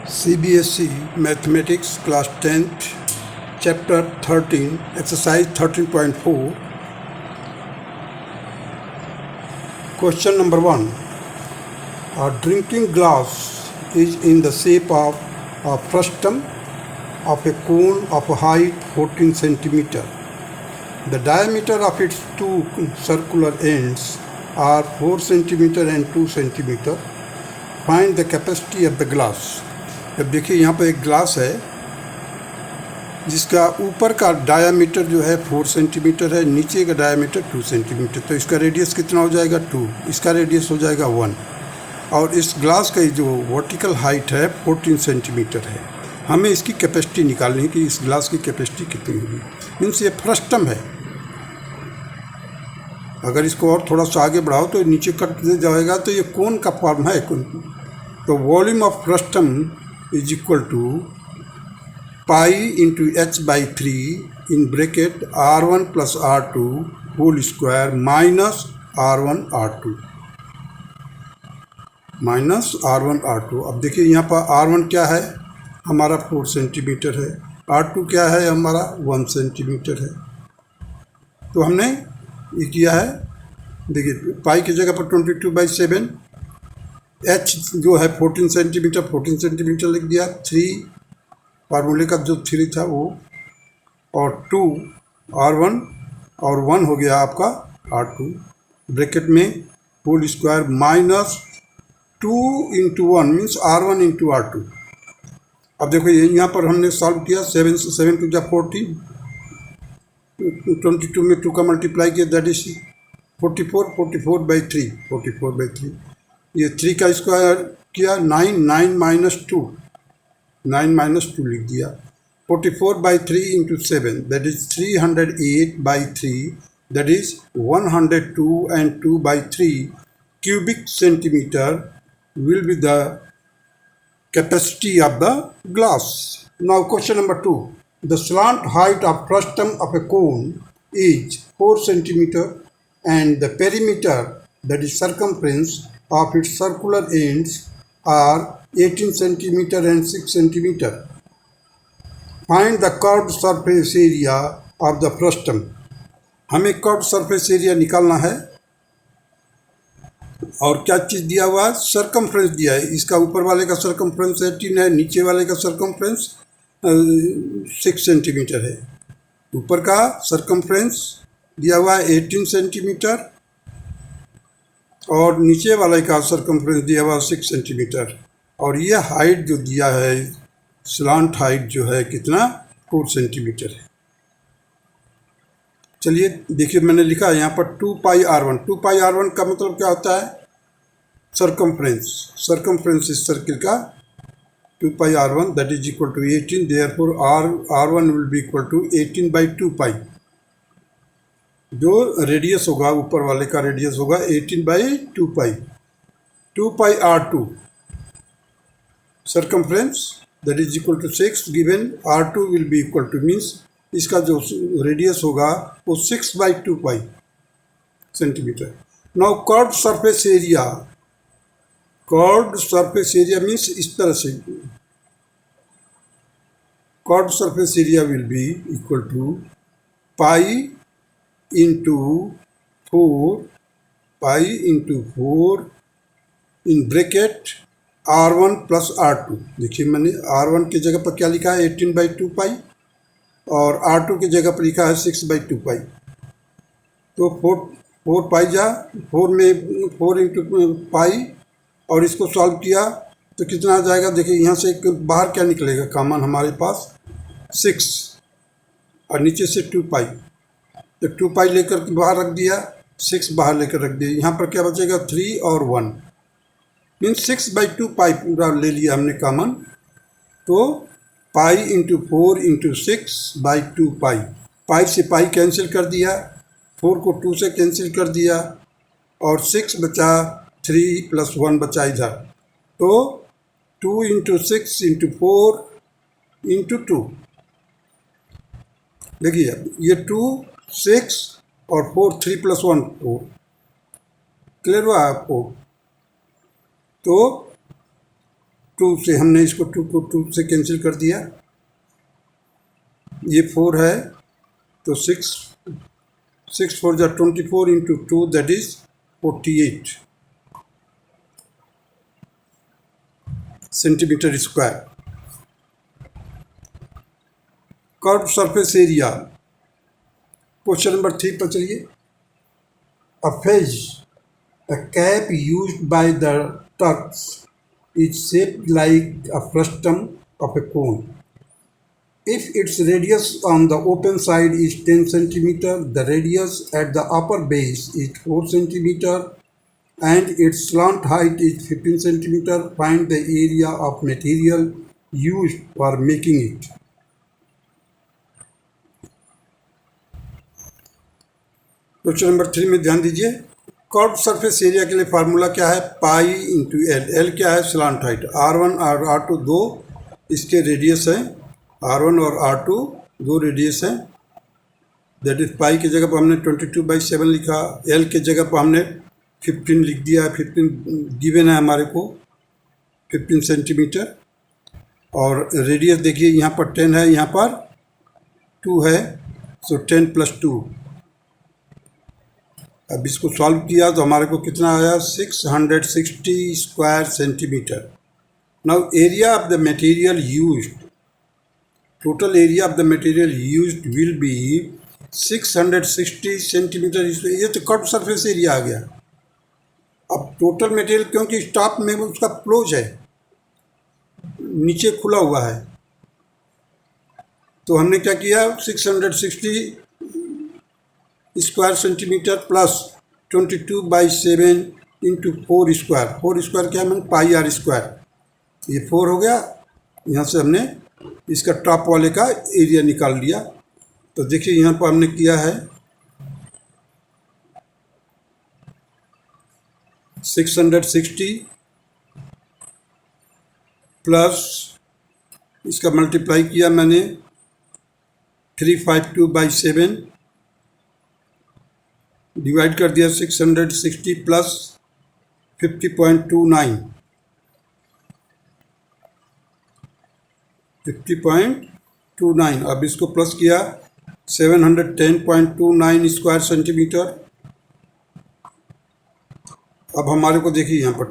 CBSE Mathematics Class 10th Chapter 13 Exercise 13.4 Question number 1. A drinking glass is in the shape of a frustum of a cone of a height 14 centimeter. The diameter of its two circular ends are 4 centimeter and 2 centimeter. Find the capacity of the glass. अब देखिए यहाँ पर एक glass है जिसका ऊपर का diameter जो है 4 सेंटीमीटर है, नीचे का डायामीटर 2 सेंटीमीटर। तो इसका रेडियस कितना हो जाएगा 2, इसका रेडियस हो जाएगा 1, और इस ग्लास का जो वर्टिकल हाइट है 14 सेंटीमीटर है। हमें इसकी कैपेसिटी निकालनी है कि इस ग्लास की कैपेसिटी कितनी होगी। मीन्स ये फ्रस्टम है। अगर इसको और थोड़ा सा आगे बढ़ाओ तो नीचे कट जाएगा, तो ये कोन का फॉर्म है। तो volume of frustum is equal to pi into h by 3 in bracket r1 plus r2 whole square minus r1 r2 minus r1 r2। अब देखिए यहाँ पर r1 क्या है हमारा 4 सेंटीमीटर है, r2 क्या है हमारा 1 सेंटीमीटर है। तो हमने ये किया है, देखिए पाई की जगह पर 22/7, h जो है 14 सेंटीमीटर लिख दिया, 3 फार्मूले का जो 3 था वो, और 2 r1 और 1 हो गया आपका r2, ब्रैकेट में whole square minus 2 into 1 means r1 into r2। अब देखो ये यहाँ पर हमने सॉल्व किया, 7 टू जा 40, 22 में 2 का मल्टीप्लाई किया, दैट इज 44/3। ये 3 का स्क्वायर किया, 9 माइनस 2 लिख दिया। 44/3 into 7 that is 308/3, that is 102 and 2/3 cubic centimeter will be the capacity of the glass. Now question number 2. The slant height of frustum of a cone is 4 centimeter and the perimeter, that is circumference, of its circular ends are 18 centimeter and 6 centimeter. Find the curved surface area of the frustum. हमें curved surface area निकालना है, और क्या चीज़ दिया हुआ है, circumference दिया है। इसका ऊपर वाले का सरकमफ्रेंस 18 है, नीचे वाले का सरकमफ्रेंस 6 सेंटीमीटर है। ऊपर का सरकमफ्रेंस दिया हुआ है 18 सेंटीमीटर और नीचे वाले का सरकमफ्रेंस दिया हुआ 6 सेंटीमीटर, और ये हाइट जो दिया है स्लांट हाइट जो है कितना 4 सेंटीमीटर है। चलिए देखिए मैंने लिखा है यहाँ पर 2πr1। 2πr1 का मतलब क्या होता है, सरकमफ्रेंस इस सर्किल का 2πr1 that is equal to 18, therefore r1 will be equal to 18/2π। जो रेडियस होगा ऊपर वाले का रेडियस होगा 18/2π। 2πr2 circumference that is equal to 6 given, r2 will be equal to means इसका जो रेडियस होगा वो 6/2π centimetre. Now curved surface area means इस तरह से, curved surface area will be equal to pi into 4 in bracket r1 plus r2। देखिए मैंने r1 की जगह पर क्या लिखा है 18/2π और r2 की जगह पर लिखा है 6/2π। तो 4 पाई जा 4 में 4 इंटू पाई, और इसको सॉल्व किया तो कितना आ जाएगा। देखिए यहाँ से एक बाहर क्या निकलेगा कॉमन हमारे पास 6, और नीचे से 2π, तो 2π लेकर बाहर रख दिया, 6 बाहर लेकर रख दिया। यहाँ पर क्या बचेगा 3 और 1 मीन्स 6/2π पूरा ले लिया हमने कॉमन। तो पाई इंटू 4 इंटू 6/2π, पाई से पाई कैंसिल कर दिया, 4 को 2 से कैंसिल कर दिया, और 6 बचा, 3 + 1 बचा इधर। तो 2 इंटू 6 इंटू 4 इंटू 2, देखिए ये 2 6 और 4 3 + 1 4। क्लियर हुआ आपको। तो 2 से हमने इसको 2 को 2 से कैंसिल कर दिया, ये 4 है तो 6 4 जा 24 into 2 that is 48 centimetre square. Curve surface area, question number 3 पर चलिए। A phase, a cap used by the Turks is shaped like a frustum of a cone. If its radius on the open side is 10 cm, the radius at the upper base is 4 cm and its slant height is 15 cm. Find the area of material used for making it. Question number 3 में ध्यान दीजिए। Curve surface area के लिए formula क्या है? Pi into L. L क्या है? Slant height. R1 और R2 दो इसके रेडियस हैं, R1 और R2 दो रेडियस हैं, दैट इज पाई की जगह पर हमने 22/7 लिखा, एल के जगह पर हमने 15 लिख दिया। 15 गिवन है हमारे को, 15 सेंटीमीटर। और रेडियस देखिए यहाँ पर 10 है, यहाँ पर 2 है, सो 10 + 2। अब इसको सॉल्व किया तो हमारे को कितना आया? 660 square centimetre. Now area of the material used, total area of the material used will be 660 centimetre. ये तो कर्व सरफेस एरिया आ गया। अब टोटल मटेरियल, क्योंकि टॉप में उसका क्लोज है, नीचे खुला हुआ है, तो हमने क्या किया? 660 square centimetre plus 22/7 into 4 square. 4 square क्या है? पाई आर स्क्वायर। ये 4 हो गया। यहाँ से हमने इसका टॉप वाले का एरिया निकाल लिया। तो देखिए यहाँ पर हमने किया है 660 प्लस इसका मल्टीप्लाई किया मैंने 352/7 डिवाइड कर दिया 660 प्लस 50.29 50.29। अब इसको प्लस किया 710.29 स्क्वायर सेंटीमीटर। अब हमारे को देखिए यहाँ पर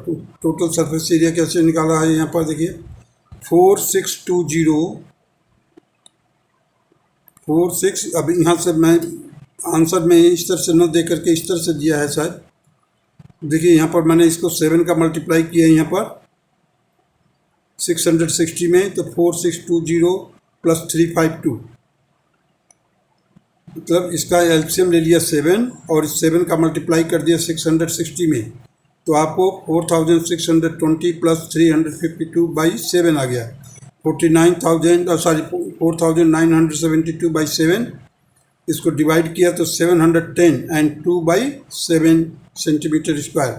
टोटल सरफेस एरिया कैसे निकाला है। यहाँ पर देखिए 4620 अब यहाँ से मैं आंसर में इस तरह से न दे करके इस तरह से दिया है शायद। देखिए यहाँ पर मैंने इसको 7 का मल्टीप्लाई किया है यहाँ पर 660 में, तो 4620 प्लस 352, मतलब इसका एलसीएम ले लिया 7 और 7 का मल्टीप्लाई कर दिया 660 में, तो आपको 4620 प्लस 352/7 आ गया। 4972/7 इसको डिवाइड किया तो 710 एंड 2/7 सेंटीमीटर स्क्वायर।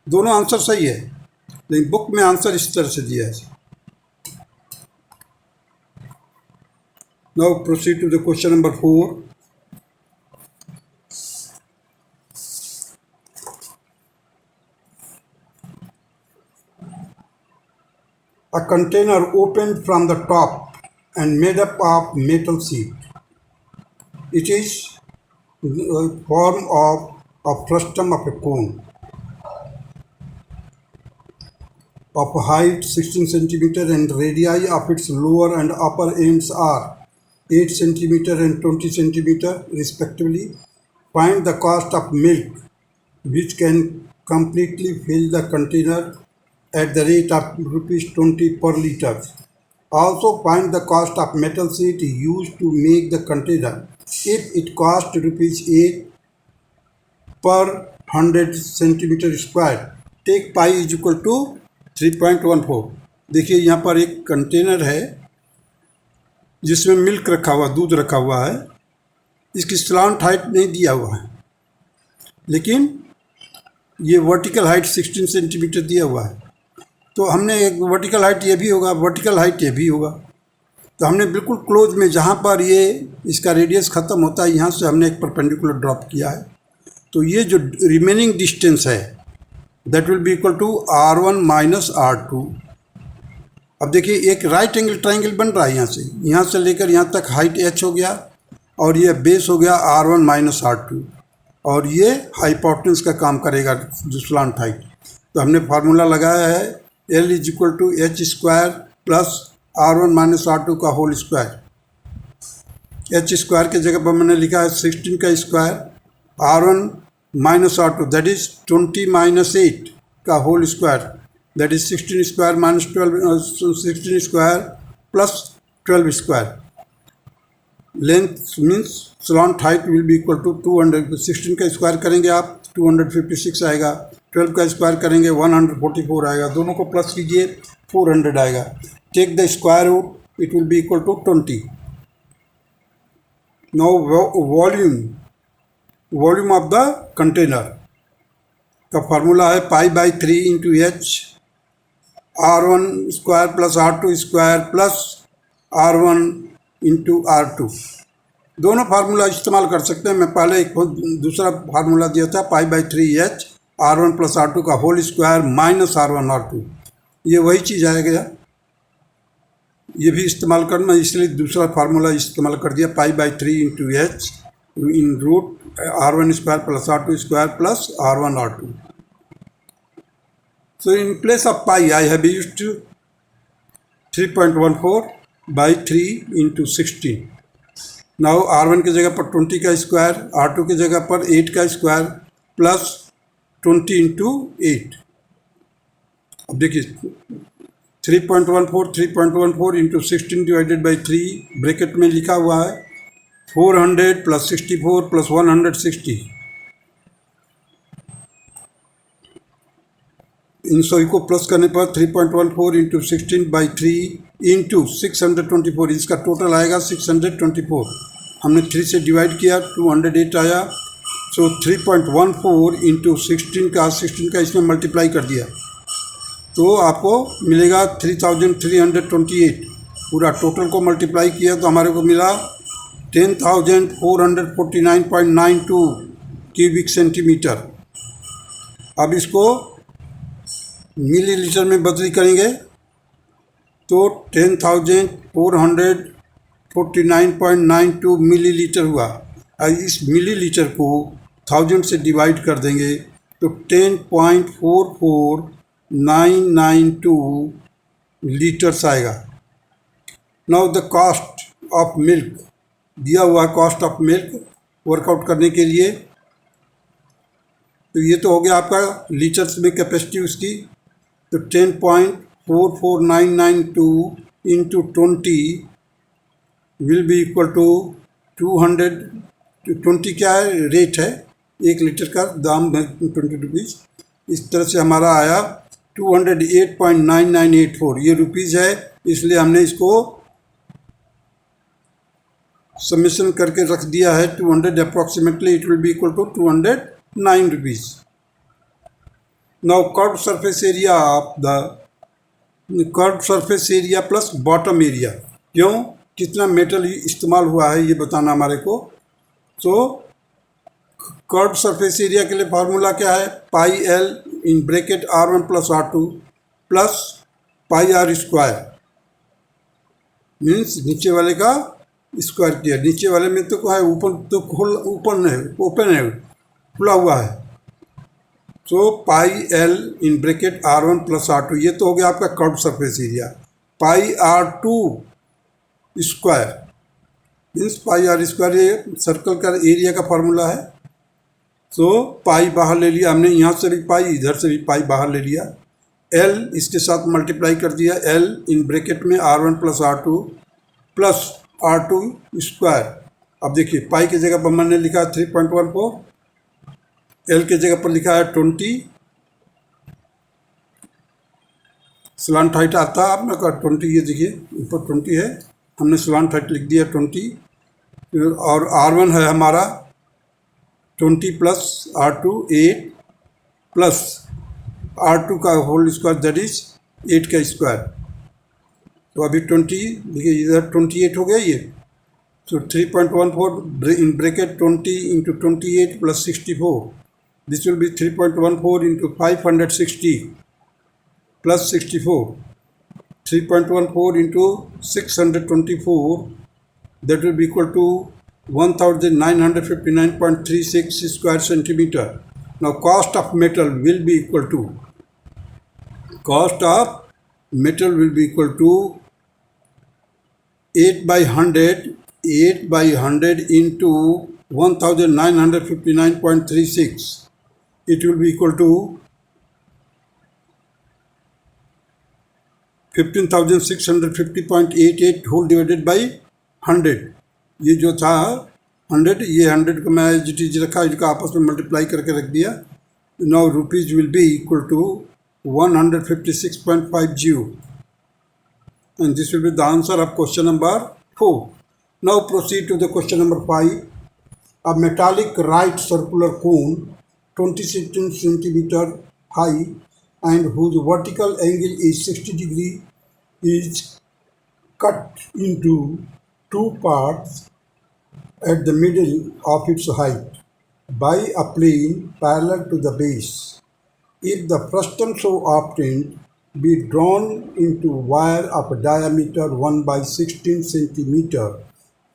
दोनों आंसर सही है, लेकिन बुक में आंसर इस तरह से दिया है। Now proceed to the question number 4। A container opened from the top and made up of metal sheet. It is form of a frustum of a cone of height 16 cm and radii of its lower and upper ends are 8 cm and 20 cm respectively. Find the cost of milk which can completely fill the container at the rate of ₹20 per liter. Also find the cost of metal sheet used to make the container. If it cost ₹8 per 100 centimeter square, take pi is equal to 3.14। देखिए यहाँ पर एक container है जिसमें milk रखा हुआ, दूध रखा हुआ है। इसकी स्लांट हाइट नहीं दिया हुआ है, लेकिन ये वर्टिकल हाइट 16 सेंटीमीटर दिया हुआ है। तो हमने एक वर्टिकल हाइट ये भी होगा, वर्टिकल हाइट ये भी होगा, तो हमने बिल्कुल क्लोज में जहाँ पर ये इसका रेडियस ख़त्म होता है, यहाँ से हमने एक परपेंडिकुलर ड्रॉप किया है। तो ये जो रिमेनिंग डिस्टेंस है that will be equal to R1 minus R2। अब देखिए एक राइट एंगल ट्राइंगल बन रहा है यहाँ से लेकर यहाँ तक हाइट h हो गया और ये बेस हो गया r1 माइनस R2 और ये हाइपोटेन्यूज का काम करेगा जो स्लांट हाइट। तो हमने फार्मूला लगाया है L is equal to H square plus R1 minus R2 का होल स्क्वायर। एच स्क्वायर के जगह पर मैंने लिखा है 16 का square R1 minus R2 that is 20 minus 8 का whole square that is 16 square minus 16 square plus 12 square. Length means slant height will be equal to 200। 16 का स्क्वायर करेंगे आप 256 आएगा, 12 का स्क्वायर करेंगे 144 आएगा, दोनों को प्लस कीजिए 400 आएगा। Take the square root it will be equal to 20। Now volume of the container का फार्मूला है pi by 3 into h R1 square plus R2 square plus R1 into R2। दोनों फार्मूला इस्तेमाल कर सकते हैं। मैं पहले एक दूसरा फार्मूला दिया था पाई by 3 H R1 plus R2 का whole square minus R1 R2, ये वही चीज़ आएगा, ये भी इस्तेमाल करना, इसलिए दूसरा फार्मूला इस्तेमाल कर दिया pi by 3 into h in root R1 square plus R2 square plus R1 R2। So in place of pi I have used 3.14 by 3 into 16। Now R1 की जगह पर 20 का स्क्वायर, R2 की जगह पर 8 का स्क्वायर प्लस 20 इंटू 8। अब देखिए 3.14 इंटू 16 डिवाइडेड बाई 3 ब्रैकेट में लिखा हुआ है 400 प्लस 64 प्लस 160। इन सभी को प्लस करने पर 3.14 इंटू 16 बाई 3 इंटू 624, इसका टोटल आएगा 624। हमने 3 से डिवाइड किया 208 आया। सो 3.14 इंटू 16 का इसमें मल्टीप्लाई कर दिया तो आपको मिलेगा 3328। पूरा टोटल को मल्टीप्लाई किया तो हमारे को मिला 10,449.92 क्यूबिक सेंटीमीटर। अब इसको मिलीलीटर में बदली करेंगे तो 10,449.92 मिलीलीटर हुआ। इस मिलीलीटर को 1000 से डिवाइड कर देंगे तो 10.44992 लीटर्स आएगा। Now the cost of milk दिया हुआ, कॉस्ट ऑफ मिल्क वर्कआउट करने के लिए, तो ये तो हो गया आपका लीटर्स में कैपेसिटी उसकी। तो 10.44992 into 20 will be equal to 220 क्या है रेट है, 1 लीटर का दाम है 20 रुपीज़। इस तरह से हमारा आया 208.9984, ये रुपीज़ है, इसलिए हमने इसको समेशन करके रख दिया है 200 approximately it will be equal to 209 rupees. Now curved surface area of the curved surface area plus bottom area, क्यों कितना मेटल इस्तेमाल हुआ है ये बताना हमारे को। तो कर्व्ड सरफेस एरिया के लिए फार्मूला क्या है, पाई L in bracket R1 plus R2 plus pi R square, means नीचे वाले का स्क्वायर किया। नीचे वाले में तो है ऊपर तो ओपन है खुला हुआ है। So pi L in bracket R1 plus R2, ये तो हो गया आपका curved surface area. Pi R2 square means pi R square, ये सर्कल का एरिया का फार्मूला है। सो पाई बाहर ले लिया हमने, यहाँ से भी पाई इधर से भी पाई बाहर ले लिया, एल इसके साथ मल्टीप्लाई कर दिया, एल इन ब्रैकेट में R1 plus R2 plus R2 square. अब देखिए पाई की जगह पर मैंने लिखा है 3.14, एल के जगह पर लिखा है 20, स्लांट हाइट आता है आपने का 20, ये देखिए ऊपर 20 है, हमने स्लांट हाइट लिख दिया 20, और R1 है हमारा 20 प्लस R2 8 प्लस R2 का होल स्क्वायर दैट इज 8 का स्क्वायर। तो अभी 20 देखिए इधर 28 हो गया ये। So 3.14 in bracket 20 into 28 plus 64. This will be 3.14 into 560 plus 64. 3.14 into 624, that will be equal to 1959.36 square centimeter. Now cost of metal will be equal to 8 by 100 into 1959.36. It will be equal to 15,650.88 whole divided by 100. ये जो था 100, ये 100 को मैं as it is रखा, इसका आपस में मल्टीप्लाई करके रख दिया. Now rupees will be equal to 156.50, and this will be the answer of question number 4. Now proceed to the question number 5. A metallic right circular cone 20 centimeter high and whose vertical angle is 60 degree is cut into two parts at the middle of its height by a plane parallel to the base. If the frustum so obtained be drawn into wire of a diameter 1 by 16 centimeter,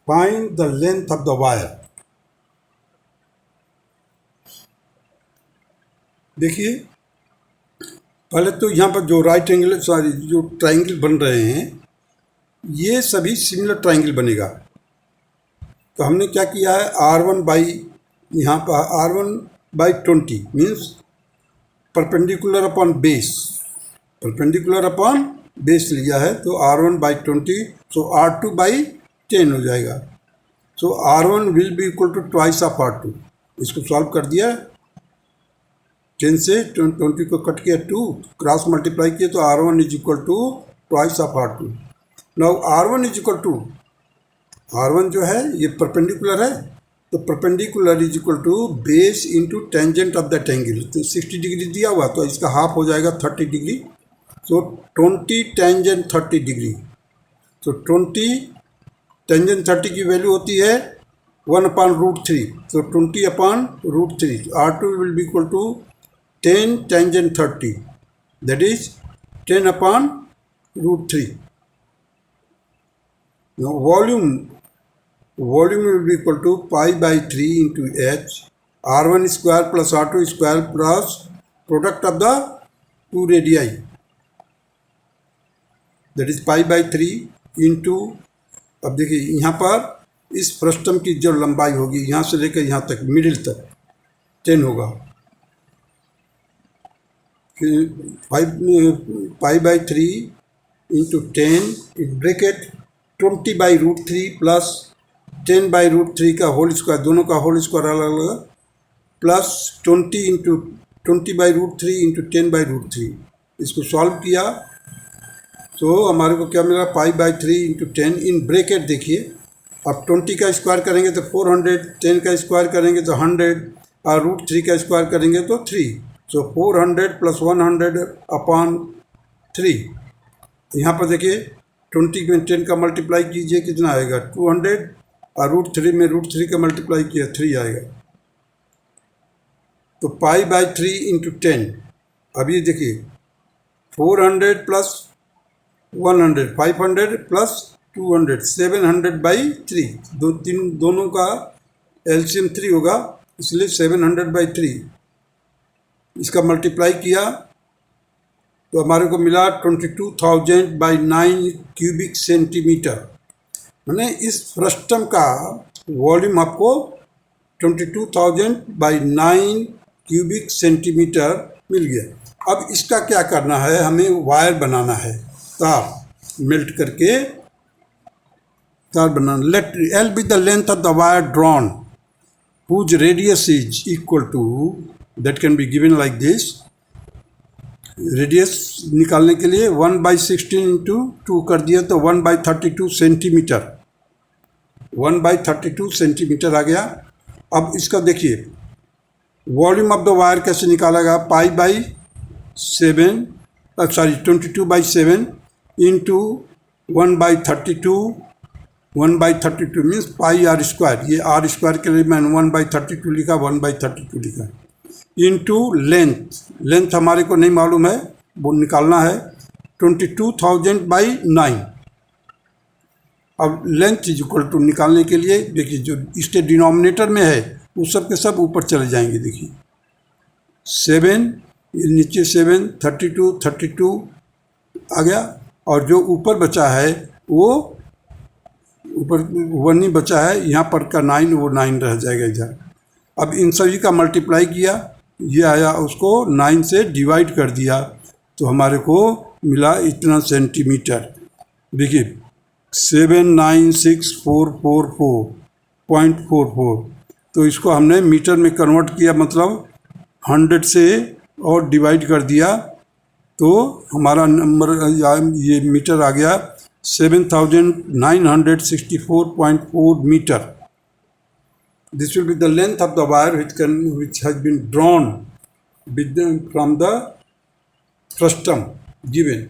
find the length of the wire. देखिए, पहले तो यहाँ पर जो जो triangle बन रहे हैं, ये सभी सिमिलर ट्राइंगल बनेगा. तो हमने क्या किया है, R1 बाई यहाँ पर R1/20 means perpendicular upon base लिया है. तो R1/20, सो R2/10 हो जाएगा. So R1 will be equal to twice of R2. इसको सॉल्व कर दिया, 10 से 20 को कट किया, 2 क्रॉस मल्टीप्लाई किया, तो R1 is equal to twice of R2. Now R1 is equal to, R1 जो है ये परपेंडिकुलर है, तो perpendicular is equal to base into tangent of that angle. तो 60 डिग्री दिया हुआ, तो इसका हाफ हो जाएगा 30 डिग्री. सो 20 टेंजेंट 30 डिग्री. तो 20 टेंजेंट 30 की वैल्यू होती है 1/√3. तो 20/√3. R2 will be equal to 10 tangent 30, that is 10/√3. Now volume will be equal to pi/3 into h, R1 square plus R2 square plus product of the two radii, that is pi/3 into, अब देखिए यहाँ पर इस frustum की जो लंबाई होगी यहाँ से लेकर यहाँ तक मिडिल तक 10 होगा. pi/3 into 10 in bracket 20/√3 plus 10/√3 का होल स्क्वायर, दोनों का होल स्क्वायर अलग अलग, प्लस 20/√3 into 10/√3. इसको सॉल्व किया तो हमारे को क्या मिला, pi/3 into 10 इन ब्रैकेट. देखिए, अब 20 का स्क्वायर करेंगे तो 400, 10 का स्क्वायर करेंगे तो 100 और √3 का स्क्वायर करेंगे तो 3. सो 400 + 100/3. यहाँ पर देखिए 20 में 10 का मल्टीप्लाई कीजिए, कितना आएगा 200, और √3 में √3 का मल्टीप्लाई किया 3 आएगा. तो pi/3 into 10. अब ये देखिए 400 + 100, 500 + 200, 700/3. दोनों का एलसीएम 3 होगा, इसलिए 700/3. इसका मल्टीप्लाई किया तो हमारे को मिला 22,000/9 क्यूबिक सेंटीमीटर. मैंने इस फ्रस्टम का वॉल्यूम आपको 22,000/9 क्यूबिक सेंटीमीटर मिल गया. अब इसका क्या करना है, हमें वायर बनाना है, तार मेल्ट करके तार बनाना. Let L be the length of the wire drawn whose radius is equal to, that can be given like this. Radius निकालने के लिए 1/16 into 2 कर दिया तो 1/32 सेंटीमीटर, 1/32 सेंटीमीटर आ गया. अब इसका देखिए वॉल्यूम ऑफ द वायर कैसे निकालेगा, pi/7 22/7 इंटू 1/32. 1/32 means πr². ये r² के लिए मैंने 1/32 लिखा, 1/32 लिखा. इंटू लेंथ हमारे को नहीं मालूम है, वो निकालना है. 22,000 बाई 9। अब लेंथ इज इक्वल टू निकालने के लिए देखिए जो इसके डिनोमिनेटर में है वो सब के सब ऊपर चले जाएंगे। देखिए 7 नीचे 7 32 आ गया और जो ऊपर बचा है वो ऊपर 1 ही बचा है, यहाँ पर का 9 वो 9 रह जाएगा इधर। अब इन सभी का मल्टीप्लाई किया, ये आया, उसको 9 से डिवाइड कर दिया तो हमारे को मिला इतना सेंटीमीटर। देखिए 796,444.44, तो इसको हमने मीटर में कन्वर्ट किया, मतलब 100 से और डिवाइड कर दिया तो हमारा नंबर ये मीटर आ गया 7,964.4 metre. This will be the length of the wire which has been drawn from the frustum given.